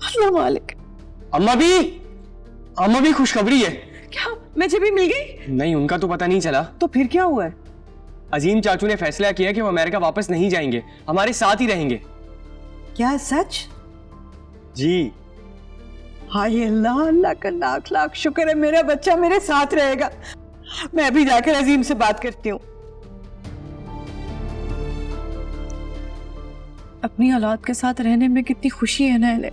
अल्लाह मालिक। अम्मा भी खुशखबरी है। क्या मुझे भी मिल गई? नहीं, उनका तो पता नहीं चला। तो फिर क्या हुआ है? अजीम चाचू ने फैसला किया कि वो अमेरिका वापस नहीं जाएंगे, हमारे साथ ही रहेंगे। क्या सच? जी। हाय अल्लाह, अल्लाह का लाख लाख शुक्र है मेरा बच्चा मेरे साथ रहेगा। मैं अभी जाकर अजीम से बात करती हूँ। अपनी औलाद के साथ रहने में कितनी खुशी है ना इन्हें।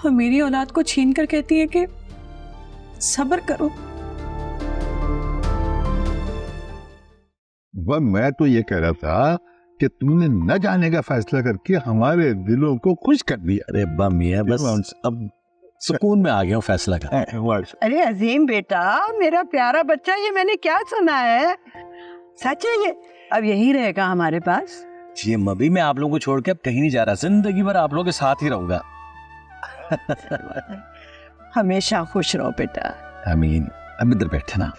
और मेरी औलाद को छीन कर कहती है कि सब्र करो। वह मैं तो ये कह रहा था कि तुमने न जाने का फैसला करके हमारे दिलों को खुश कर दिया। अरे अब्बा मियां, बस अब सुकून में आ गया हूँ फैसला का। अरे अजीम बेटा, मेरा प्यारा बच्चा, ये मैंने क्या सुना है? सच है ये? अब यही रहेगा हमारे पास? जी अम्मा भी, मैं आप लोगों को छोड़ के अब कहीं नहीं जा रहा, जिंदगी भर आप लोगों के साथ ही रहूंगा। हमेशा खुश रहो बेटा। आमीन। अब इधर बैठे ना।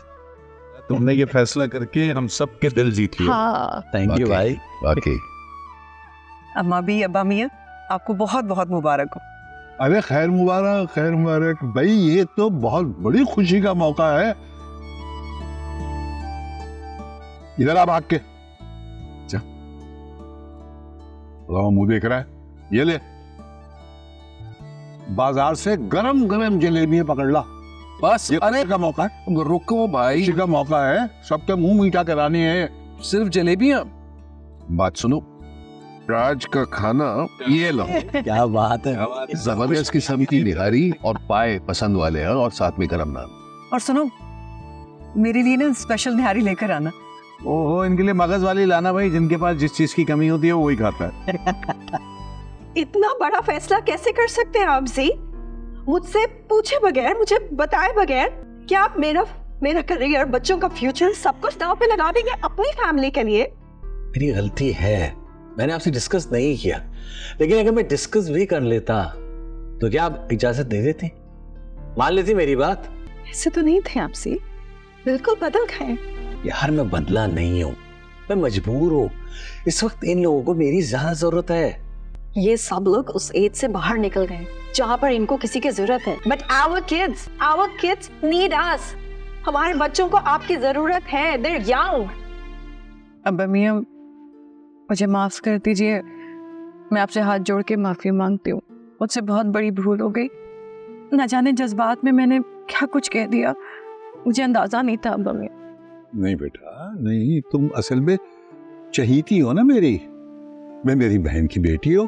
तुमने ये फैसला करके हम सब के दिल जीत लिया। हाँ। थैंक यू भाई। बाकी अम्मा भी, अब्बा मियां, आपको बहुत बहुत मुबारक हो। अरे खैर मुबारक भाई, ये तो बहुत बड़ी खुशी का मौका है। इधर आप आके मुंह देख रहा है, ये ले बाजार से गरम गरम जलेबियां पकड़ ला। बस ये अरे का मौका है, रुको भाई, खुशी का मौका है, सबके मुंह मीठा करानी है। सिर्फ जलेबियां? बात सुनो, राज का खाना ये लो। क्या बात है। जबरदस्त किस्म की निहारी और पाए पसंद वाले हैं, और साथ में गरम नान। और सुनो, मेरे लिए ना स्पेशल निहारी लेकर आना। ओहो, इनके लिए मगज वाली लाना भाई, जिनके पास जिस चीज की कमी होती है वो वही खाता है। इतना बड़ा फैसला कैसे कर सकते हैं आप जी? मुझसे पूछे बगैर, मुझे बताए बगैर? क्या आप मेरा करियर, बच्चों का फ्यूचर सब कुछ दांव पे लगा देंगे अपनी फैमिली के लिए? मेरी गलती है, मैंने आपसे डिस्कस नहीं किया, लेकिन अगर मैं डिस्कस भी कर लेता तो क्या आप इजाजत दे देते? मान लेती मेरी बात? ऐसे तो नहीं थे आपसे, बिल्कुल बदल गए। यार मैं बदला नहीं हूँ, मैं मजबूर हूँ। इस वक्त इन लोगों को मेरी ज्यादा जरूरत है। ये सब लोग उस एज से बाहर निकल गए जहाँ पर इनको किसी की जरूरत है। But our kids need us. हमारे बच्चों को आपकी जरूरत है। They're young। अब्बा मियां, मुझे माफ कर दीजिए, मैं आपसे हाथ जोड़ के माफी मांगती हूँ। मुझसे बहुत बड़ी भूल हो गई। न जाने जज्बात में मैंने क्या कुछ कह दिया, मुझे अंदाजा नहीं था। अब्बा मियां नहीं बेटा नहीं, तुम असल में चहीती हो ना मेरी, मैं मेरी बहन की बेटी हो,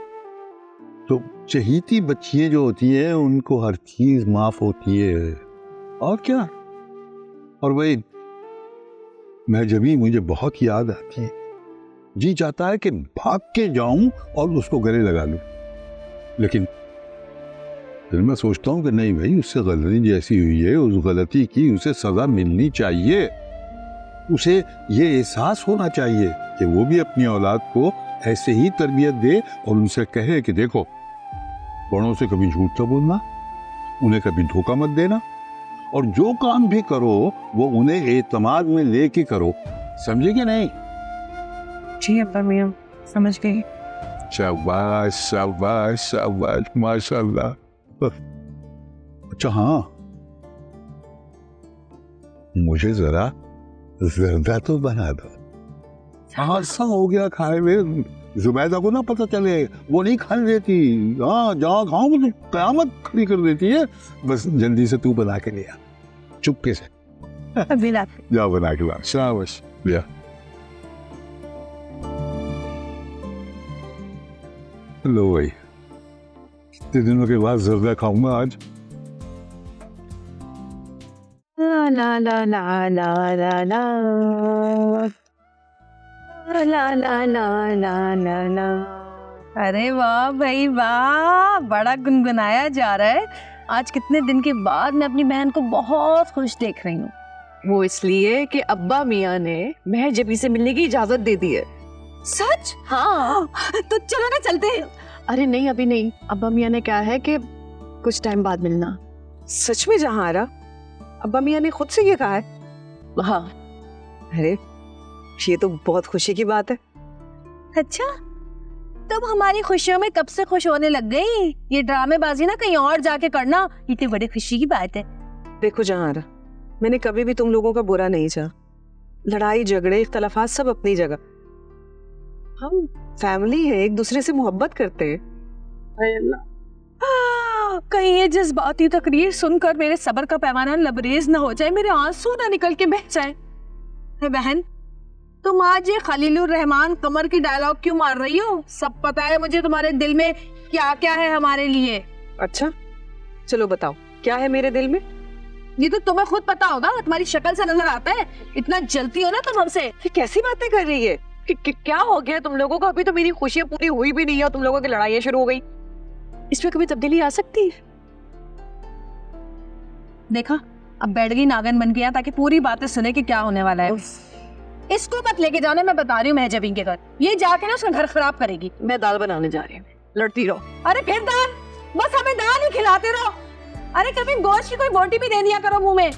तो चहीती बच्चियां जो होती हैं उनको हर चीज माफ होती है। और क्या, और वही मैं जब भी मुझे बहुत याद आती है, जी चाहता है कि भाग के जाऊं और उसको गले लगा लूं, लेकिन फिर मैं सोचता हूं कि नहीं भाई, उससे गलती जैसी हुई है, उस गलती की उसे सजा मिलनी चाहिए। उसे ये एहसास होना चाहिए कि वो भी अपनी औलाद को ऐसे ही तरबियत दे और उनसे कहे कि देखो, बड़ों से कभी झूठ ना बोलना, उन्हें कभी धोखा मत देना, और जो काम भी करो वो उन्हें एतमाद में लेके करो। समझे कि नहीं? जी अब्बा मियां, समझ गई। शाबाश शाबाश शाबाश, माशाल्लाह। अच्छा हाँ, मुझे जरा जर्दा तो बना दो। हादसा हो गया खाए में, जुबैदा को ना पता चले, वो नहीं खाने देती। हाँ, जहाँ खाओ मुझे कयामत खड़ी कर देती है। बस जल्दी से तू बना के ले आ, चुपके से। अभी ला जा बना के ला। शाबाश, लिया। लो भाई, कितने दिनों के बाद जर्दा खाऊंगा आज। ला ला ला ला ला ला ला ला ला ला ला ला। अरे वाह भाई वाह, बड़ा गुनगुनाया जा रहा है। आज कितने दिन के बाद मैं अपनी बहन को बहुत खुश देख रही हूँ। वो इसलिए कि अब्बा मियां ने महर जबी से मिलने की इजाजत दे दी है। सच? हाँ। तो चलो ना चलते हैं। अरे नहीं, अभी नहीं। अब्बा मियां ने कहा है कि कुछ टाइम बाद मिलना। सच में जहां अब्बा मियां ने खुद से ये कहा है? हाँ। अरे ये तो बहुत खुशी की बात है। अच्छा, तुम हमारी खुशियों में कब से खुश होने लग गई? ये ड्रामेबाजी ना कहीं और जाके करना, ये तो बड़ी खुशी की बात है। देखो जहां, मैंने कभी भी तुम लोगों का बुरा नहीं चाहा। लड़ाई झगड़े इख्तलाफात सब अपनी जगह, हम फैमिली है, एक दूसरे से मोहब्बत करते हैं। कहीं ये जज्बाती तकरीर सुनकर मेरे सब्र का पैमाना लबरेज ना हो जाए, मेरे आंसू ना निकल के बह जाए। बहन, तुम आज ये खलीलुर रहमान कमर की डायलॉग क्यों मार रही हो? सब पता है मुझे तुम्हारे दिल में क्या क्या है हमारे लिए। अच्छा चलो बताओ, क्या है मेरे दिल में? ये तो तुम्हें खुद पता होगा, तुम्हारी शक्ल से नजर आता है। इतना जलती हो ना तुम हमसे। ये कैसी बातें कर रही है? क्या हो गया तुम लोगों को? अभी तो मेरी खुशियां पूरी हुई भी नहीं है, तुम लोगों की लड़ाइयां शुरू हो गई। इसमें कभी तब्दीली आ सकती है? देखा, अब बैठ गई नागन बन गया ताकि पूरी बातें सुने कि क्या होने वाला है। इसको मत लेके जाना, मैं बता रही हूँ महजबी के घर। ये जाके ना उसका घर खराब करेगी। मैं दाल बनाने जा रही हूँ, लड़ती रहो। अरे फिर दाल? बस हमें दाल ही खिलाते रहो। अरे कभी गोश्त की कोई बोटी भी दे दिया करो मुंह में।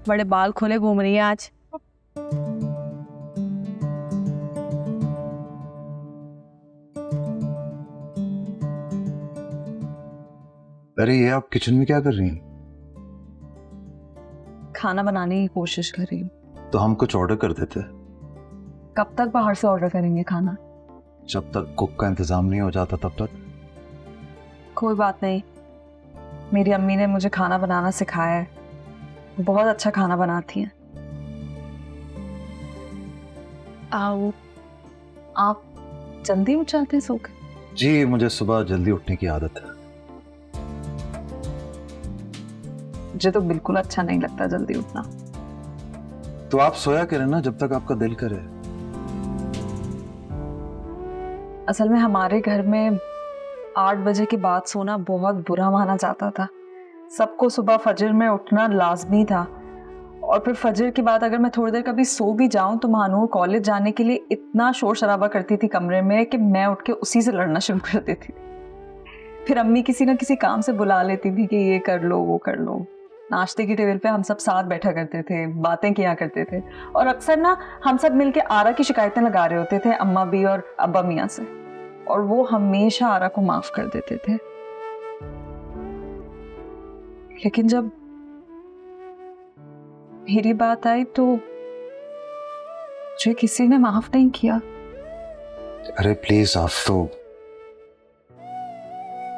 बड़े बाल खोले घूम रही है आज। अरे ये आप किचन में क्या कर रही हैं? खाना बनाने की कोशिश कर रही हूँ। तो हम कुछ ऑर्डर कर देते। कब तक बाहर से ऑर्डर करेंगे खाना? जब तक कुक का इंतजाम नहीं हो जाता तब तक। कोई बात नहीं, मेरी अम्मी ने मुझे खाना बनाना सिखाया है, बहुत अच्छा खाना बनाती हैं। आओ, आप जल्दी उठ जाते हैं सो के? जी, मुझे सुबह जल्दी उठने की आदत है। मुझे तो बिल्कुल अच्छा नहीं लगता जल्दी उठना। तो आप सोया करें ना जब तक आपका दिल करे। असल में हमारे घर में 8 बजे के बाद सोना बहुत बुरा माना जाता था। सबको सुबह फजर में उठना लाजमी था, और फिर फजर के बाद अगर मैं थोड़ी देर कभी सो भी जाऊं तो मानो कॉलेज जाने के लिए इतना शोर शराबा करती थी कमरे में कि मैं उठ के उसी से लड़ना शुरू कर देती थी। फिर अम्मी किसी न किसी काम से बुला लेती थी कि ये कर लो वो कर लो। नाश्ते की टेबल पे हम सब साथ बैठा करते थे, बातें किया करते थे, और अक्सर ना हम सब मिलके आरा की शिकायतें लगा रहे होते थे, अम्मा भी और अब्बा मियाँ से, और वो हमेशा आरा को माफ कर देते थे। लेकिन जब मेरी बात आई तो मुझे किसी ने माफ नहीं किया। अरे प्लीज, आप तो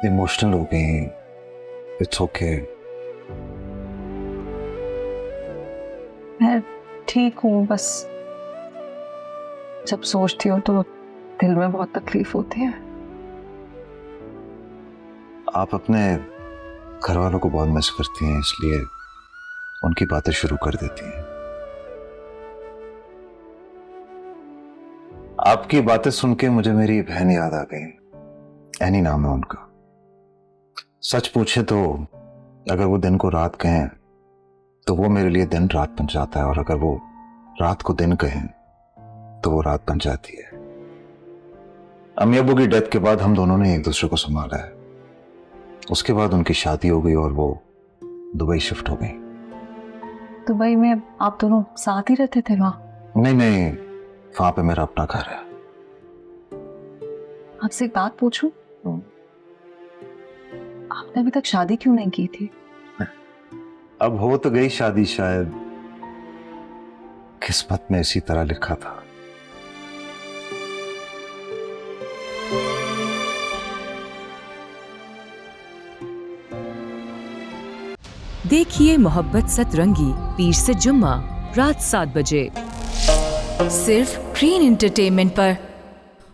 इमोशनल हो गई। It's okay. मैं ठीक हूँ, बस जब सोचती हूँ तो दिल में बहुत तकलीफ होती है। आप अपने घर वालों को बहुत मिस करती हैं, इसलिए उनकी बातें शुरू कर देती हैं। आपकी बातें सुन के मुझे मेरी बहन याद आ गई। एनी नाम है उनका। सच पूछे तो अगर वो दिन को रात कहें तो वो मेरे लिए दिन रात बन जाता है, और अगर वो रात को दिन कहें तो वो रात बन जाती है। अम्मी अब्बू की डेथ के बाद हम दोनों ने एक दूसरे को संभाला है। उसके बाद उनकी शादी हो गई और वो दुबई शिफ्ट हो गई। दुबई में आप दोनों साथ ही रहते थे वहाँ? नहीं, वहां पे मेरा अपना घर है। आपसे एक बात पूछूं? आपने अभी तक शादी क्यों नहीं की थी? अब हो तो गई शादी, शायद किस्मत में इसी तरह लिखा था। देखिए मोहब्बत सतरंगी पीर से जुम्मा रात 7 बजे सिर्फ ग्रीन एंटरटेनमेंट पर।